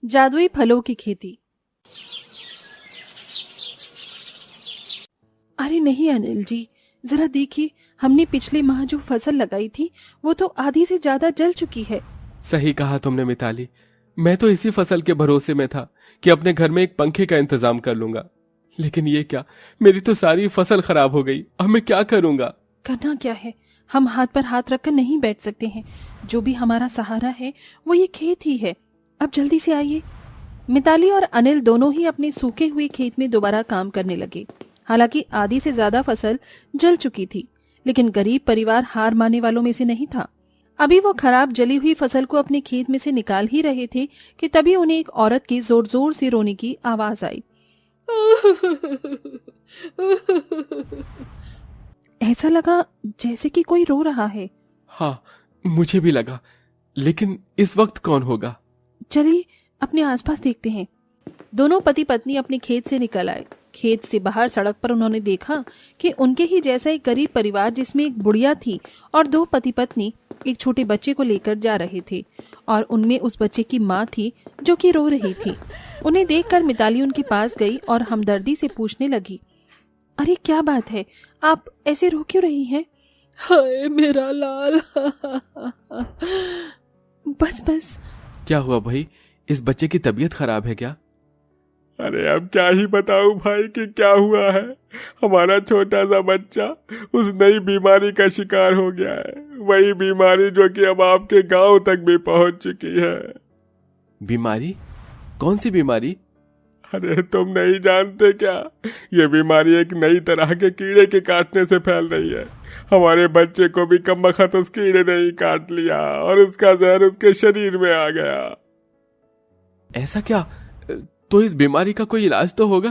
जादुई फलों की खेती। अरे नहीं अनिल जी, जरा देखिए, हमने पिछले माह जो फसल लगाई थी वो तो आधी से ज्यादा जल चुकी है। सही कहा तुमने मिताली। मैं तो इसी फसल के भरोसे में था कि अपने घर में एक पंखे का इंतजाम कर लूंगा, लेकिन ये क्या, मेरी तो सारी फसल खराब हो गई। अब मैं क्या करूंगा? करना क्या है, हम हाथ पर हाथ रखकर नहीं बैठ सकते हैं। जो भी हमारा सहारा है वो ये खेत ही है। अब जल्दी से आइए। मिताली और अनिल दोनों ही अपने सूखे हुए खेत में दोबारा काम करने लगे। हालांकि आधी से ज्यादा फसल जल चुकी थी, लेकिन गरीब परिवार हार मानने वालों में से नहीं था। अभी वो खराब जली हुई फसल को अपने खेत में से निकाल ही रहे थे कि तभी उन्हें एक औरत की जोर जोर से रोने की आवाज आई। ऐसा लगा जैसे कि कोई रो रहा है। हाँ, मुझे भी लगा, लेकिन इस वक्त कौन होगा? चलिए अपने आसपास देखते हैं। दोनों पति पत्नी अपने खेत से निकल आए। खेत से बाहर सड़क पर उन्होंने देखा कि उनके ही जैसा एक गरीब परिवार, जिसमें एक बुढ़िया थी और दो पति पत्नी, एक छोटे बच्चे को लेकर जा रहे थे, और उनमें उस बच्चे की माँ थी जो कि रो रही थी। उन्हें देखकर मिताली उनके पास गई और हमदर्दी से पूछने लगी, अरे क्या बात है, आप ऐसे रो क्यों रही हैं? हाय मेरा लाल। बस बस। क्या हुआ भाई, इस बच्चे की तबीयत खराब है क्या? अरे अब क्या ही बताऊं भाई कि क्या हुआ है। हमारा छोटा सा बच्चा उस नई बीमारी का शिकार हो गया है, वही बीमारी जो कि अब आपके गांव तक भी पहुंच चुकी है। बीमारी? कौन सी बीमारी? अरे तुम नहीं जानते क्या? ये बीमारी एक नई तरह के कीड़े के काटने से फैल रही है। हमारे बच्चे को भी कमबख्त उस कीड़े ने ही काट लिया और उसका जहर उसके शरीर में आ गया। ऐसा क्या? तो इस बीमारी का कोई इलाज तो होगा?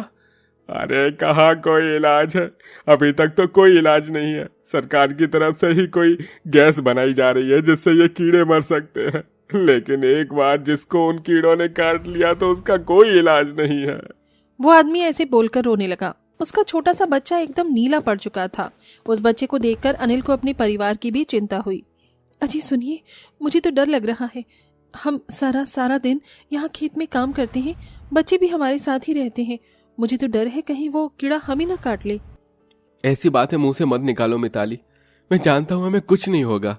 अरे कहाँ कोई इलाज है, अभी तक तो कोई इलाज नहीं है। सरकार की तरफ से ही कोई गैस बनाई जा रही है जिससे ये कीड़े मर सकते हैं, लेकिन एक बार जिसको उन कीड़ों ने काट लिया तो उसका कोई इलाज नहीं है। वो आदमी ऐसे बोलकर रोने लगा। उसका छोटा सा बच्चा एकदम नीला पड़ चुका था। उस बच्चे को देखकर अनिल को अपने परिवार की भी चिंता हुई। अजी सुनिए, मुझे तो डर लग रहा है। हम सारा दिन यहाँ खेत में काम करते हैं, बच्चे भी हमारे साथ ही रहते हैं। मुझे तो डर है कहीं वो कीड़ा हमें ना काट ले। ऐसी बातें मुंह से मत निकालो मिताली, मैं जानता हूँ हमें कुछ नहीं होगा।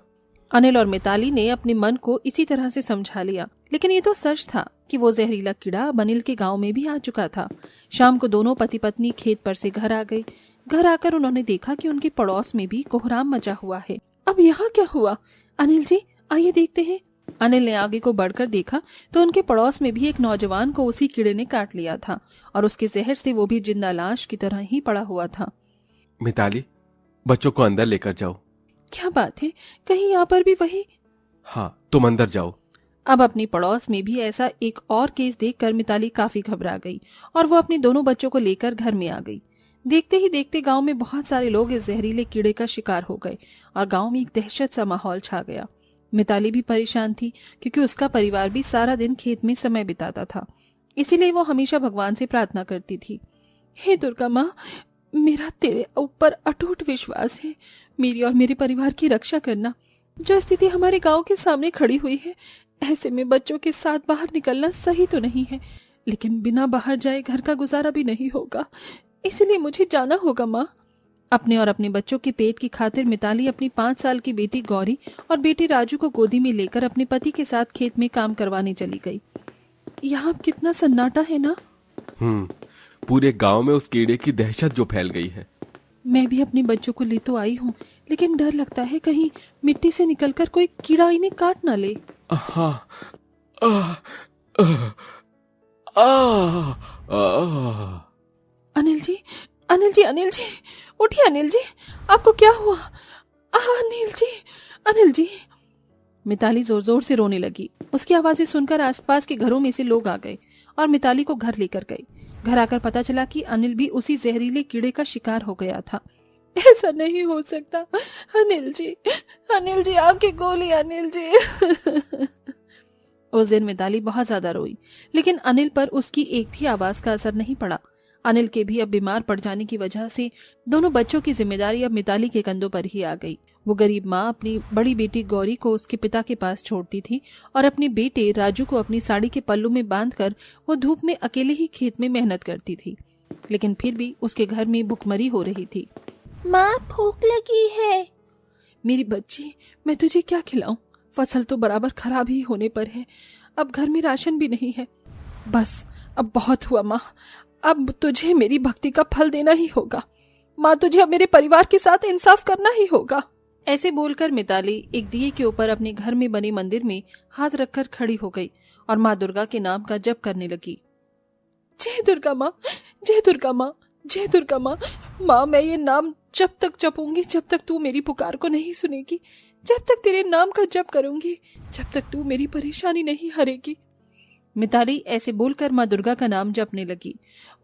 अनिल और मिताली ने अपने मन को इसी तरह से समझा लिया, लेकिन ये तो सच था कि वो जहरीला कीड़ा अब अनिल के गांव में भी आ चुका था। शाम को दोनों पति पत्नी खेत पर से घर आ गए। घर आकर उन्होंने देखा कि उनके पड़ोस में भी कोहराम मचा हुआ है। अब यहाँ क्या हुआ? अनिल जी आइए देखते हैं। अनिल ने आगे को बढ़कर देखा तो उनके पड़ोस में भी एक नौजवान को उसी कीड़े ने काट लिया था और उसके जहर से वो भी जिंदा लाश की तरह ही पड़ा हुआ था। मिताली, बच्चों को अंदर लेकर जाओ। क्या बात है, कहीं यहाँ पर भी वही? हाँ, तुम अंदर जाओ। अब अपनी पड़ोस में भी ऐसा एक और केस देखकर मिताली काफी घबरा गई और वो अपने दोनों बच्चों को लेकर घर में आ गई। देखते ही देखते गांव में बहुत सारे लोग इस जहरीले कीड़े का शिकार हो गए और गांव में एक दहशत सा माहौल छा गया। मिताली भी परेशान थी क्योंकि उसका परिवार भी सारा दिन खेत में समय बिताता था। इसीलिए वो हमेशा भगवान से प्रार्थना करती थी, हे दुर्गा माँ, मेरा तेरे ऊपर अटूट विश्वास है, मेरी और मेरे परिवार की रक्षा करना। जो स्थिति हमारे गांव के सामने खड़ी हुई है, ऐसे में बच्चों के साथ बाहर निकलना सही तो नहीं है, लेकिन बिना बाहर जाए घर का गुजारा भी नहीं होगा, इसलिए मुझे जाना होगा माँ। अपने और अपने बच्चों के पेट की खातिर मिताली अपनी 5 साल की बेटी गौरी और बेटे राजू को गोदी में लेकर अपने पति के साथ खेत में काम करवाने चली गई। यहाँ कितना सन्नाटा है ना। पूरे गांव में उस कीड़े की दहशत जो फैल गई है। मैं भी अपने बच्चों को ले तो आई हूँ, लेकिन डर लगता है कहीं मिट्टी से निकलकर कोई कीड़ा इन्हें काट ना ले। हाँ, अनिल जी, अनिल जी, अनिल जी, उठिए अनिल जी, आपको क्या हुआ? अनिल जी, अनिल जी। मिताली जोर जोर से रोने लगी। उसकी आवाजें सुनकर आसपास के घरों में से लोग आ गए और मिताली को घर लेकर गए। घर आकर पता चला कि अनिल भी उसी जहरीले कीड़े का शिकार हो गया था। ऐसा नहीं हो सकता अनिल जी, अनिल जी, आपकी गोली अनिल जी। उस दिन मिताली बहुत ज्यादा रोई, लेकिन अनिल पर उसकी एक भी आवाज का असर नहीं पड़ा। अनिल के भी अब बीमार पड़ जाने की वजह से दोनों बच्चों की जिम्मेदारी अब मिताली के कंधों पर ही आ गई। वो गरीब माँ अपनी बड़ी बेटी गौरी को उसके पिता के पास छोड़ती थी और अपने बेटे राजू को अपनी साड़ी के पल्लू में बांधकर वो धूप में अकेले ही खेत में मेहनत करती थी। लेकिन फिर भी उसके घर में भुखमरी हो रही थी। माँ भूख लगी है। मेरी बच्ची, मैं तुझे क्या खिलाऊं? फसल तो बराबर खराब ही होने पर है, अब घर में राशन भी नहीं है। बस अब बहुत हुआ माँ, अब तुझे मेरी भक्ति का फल देना ही होगा। माँ, तुझे अब मेरे परिवार के साथ इंसाफ करना ही होगा। ऐसे बोलकर मिताली एक दिए के ऊपर अपने घर में बने मंदिर में हाथ रखकर खड़ी हो गई और माँ दुर्गा के नाम का जप करने लगी। जय दुर्गा माँ, जय दुर्गा माँ, जय दुर्गा माँ। माँ, मैं ये नाम जब तक जपूंगी जब तक तू मेरी पुकार को नहीं सुनेगी, जब तक तेरे नाम का जप करूंगी जब तक तू मेरी परेशानी नहीं हरेगी। मिताली ऐसे बोलकर माँ दुर्गा का नाम जपने लगी।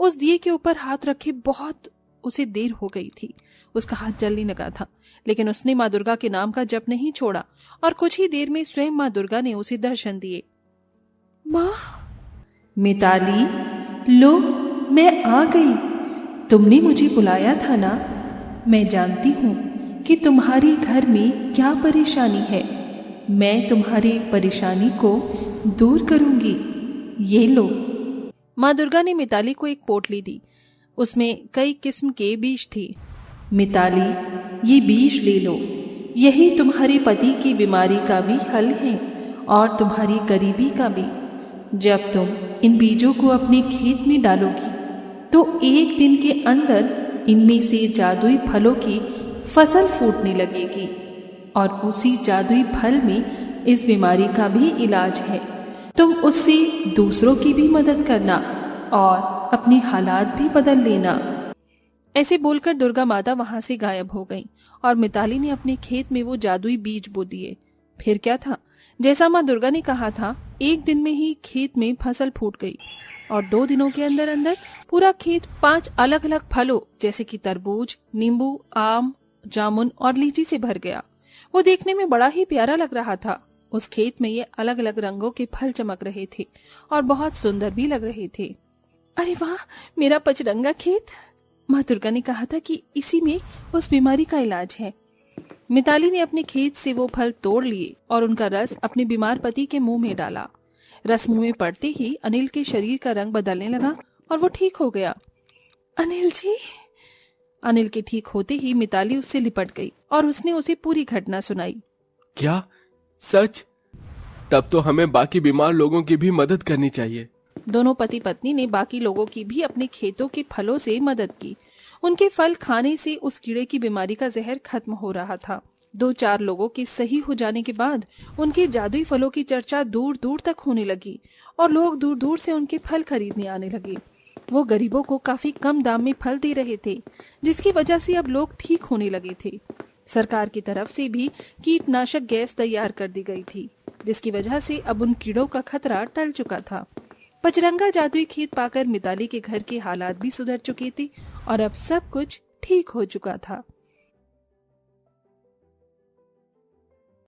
उस दिए के ऊपर हाथ रखे बहुत उसे देर हो गई थी। उसका हाथ जलने लगा था, लेकिन उसने माँ दुर्गा के नाम का जप नहीं छोड़ा और कुछ ही देर में स्वयं माँ दुर्गा ने उसे दर्शन दिए। माँ। मिताली, लो मैं आ गई। तुमने मुझे बुलाया था ना। मैं जानती हूँ कि तुम्हारे घर में क्या परेशानी है। मैं तुम्हारी परेशानी को दूर करूंगी। ये लो। माँ दुर्गा ने मिताली को एक पोटली दी। उसमें कई किस्म के बीज थे। मिताली, ये बीज ले लो। यही तुम्हारे पति की बीमारी का भी हल है और तुम्हारी गरीबी का भी। जब तुम इन बीजों को अपने खेत में डालोगी तो एक दिन के अंदर इनमें से जादुई फलों की फसल फूटने लगेगी और उसी जादुई फल में इस बीमारी का भी इलाज है। तुम उससे दूसरों की भी मदद करना और अपने हालात भी बदल लेना। ऐसे बोलकर दुर्गा माता वहां से गायब हो गईं और मिताली ने अपने खेत में वो जादुई बीज बो दिए। फिर क्या था, जैसा माँ दुर्गा ने कहा था, एक दिन में ही खेत में फसल फूट गई और 2 दिनों के अंदर अंदर पूरा खेत 5 अलग अलग फलों जैसे कि तरबूज, नींबू, आम, जामुन और लीची से भर गया। वो देखने में बड़ा ही प्यारा लग रहा था। उस खेत में ये अलग अलग रंगों के फल चमक रहे थे और बहुत सुंदर भी लग रहे थे। अरे वाह, मेरा पचरंगा खेत। माँ दुर्गा ने कहा था कि इसी में उस बीमारी का इलाज है। मिताली ने अपने खेत से वो फल तोड़ लिए और उनका रस अपने बीमार पति के मुंह में डाला। रस मुंह में पड़ते ही अनिल के शरीर का रंग बदलने लगा और वो ठीक हो गया। अनिल जी। अनिल के ठीक होते ही मिताली उससे लिपट गई और उसने उसे पूरी घटना सुनाई। क्या सच? तब तो हमें बाकी बीमार लोगों की भी मदद करनी चाहिए। दोनों पति पत्नी ने बाकी लोगों की भी अपने खेतों के फलों से मदद की। उनके फल खाने से उस कीड़े की बीमारी का जहर खत्म हो रहा था। 2-4 लोगों के सही हो जाने के बाद उनके जादुई फलों की चर्चा दूर दूर तक होने लगी और लोग दूर दूर से उनके फल खरीदने आने लगे। वो गरीबों को काफी कम दाम में फल दे रहे थे, जिसकी वजह से अब लोग ठीक होने लगे थे। सरकार की तरफ से भी कीटनाशक गैस तैयार कर दी गई थी, जिसकी वजह से अब उन कीड़ों का खतरा टल चुका था। पचरंगा जादुई खेत पाकर मिताली के घर के हालात भी सुधर चुके थे और अब सब कुछ ठीक हो चुका था।